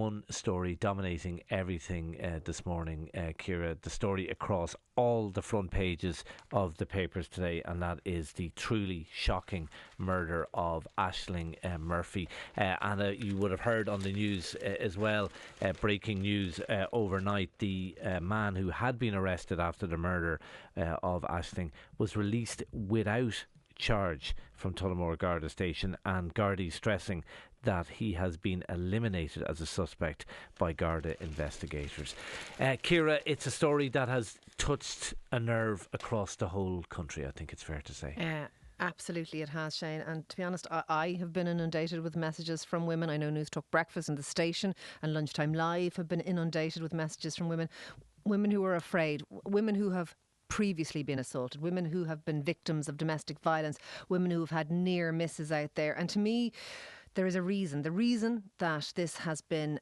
one story dominating everything this morning, Ciara. The story across all the front pages of the papers today, and that is the truly shocking murder of Aisling Murphy. And you would have heard on the news as well, breaking news overnight, the man who had been arrested after the murder of Aisling was released without charge from Tullamore Garda station, and Gardaí stressing that he has been eliminated as a suspect by Garda investigators. Ciara, it's a story that has touched a nerve across the whole country, I think it's fair to say. Absolutely it has, Shane, and to be honest, I have been inundated with messages from women. I know Newstalk Breakfast and The Station and Lunchtime Live have been inundated with messages from women who are afraid, women who have previously been assaulted, women who have been victims of domestic violence, women who have had near misses out there. And to me, there is a reason. The reason that this has been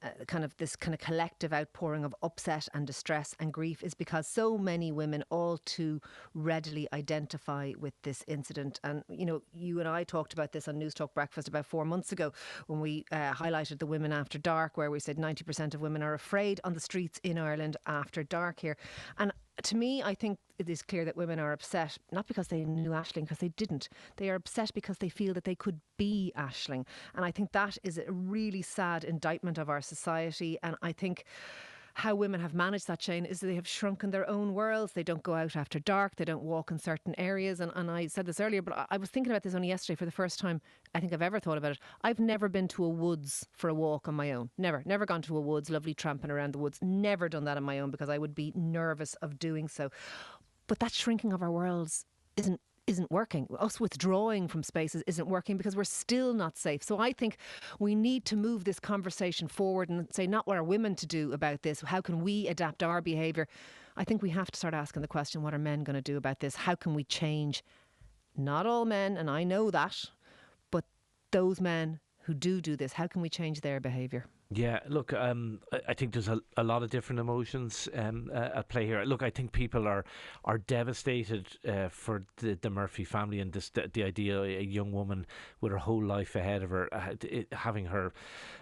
this collective outpouring of upset and distress and grief is because so many women all too readily identify with this incident. And, you know, you and I talked about this on Newstalk Breakfast about 4 months ago when we highlighted the Women After Dark, where we said 90% of women are afraid on the streets in Ireland after dark here. And to me, I think it is clear that women are upset, not because they knew Aisling, because they didn't. They are upset because they feel that they could be Aisling. And I think that is a really sad indictment of our society. And I think how women have managed that, Shane, is that they have shrunken their own worlds. They don't go out after dark. They don't walk in certain areas. And I said this earlier, but I was thinking about this only yesterday for the first time I think I've ever thought about it. I've never been to a woods for a walk on my own. Never gone to a woods, lovely tramping around the woods. Never done that on my own because I would be nervous of doing so. But that shrinking of our worlds isn't working. Us withdrawing from spaces isn't working because we're still not safe. So I think we need to move this conversation forward and say not what are women to do about this. How can we adapt our behaviour? I think we have to start asking the question, what are men going to do about this? How can we change? Not all men, and I know that, but those men who do this, how can we change their behaviour? Yeah, look, I think there's a lot of different emotions at play here. Look, I think people are devastated for the Murphy family, and the idea a young woman with her whole life ahead of her having her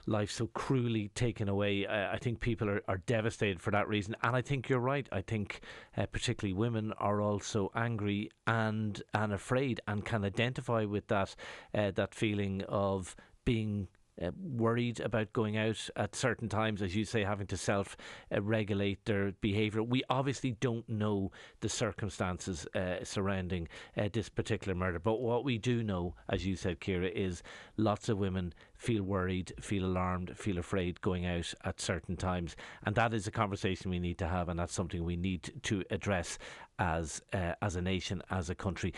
life so cruelly taken away. I think people are devastated for that reason, and I think you're right. I think particularly women are also angry and afraid, and can identify with that feeling of being worried about going out at certain times, as you say, having to self-regulate their behaviour. We obviously don't know the circumstances surrounding this particular murder, but what we do know, as you said, Ciara, is lots of women feel worried, feel alarmed, feel afraid going out at certain times, and that is a conversation we need to have, and that's something we need to address as a nation, as a country.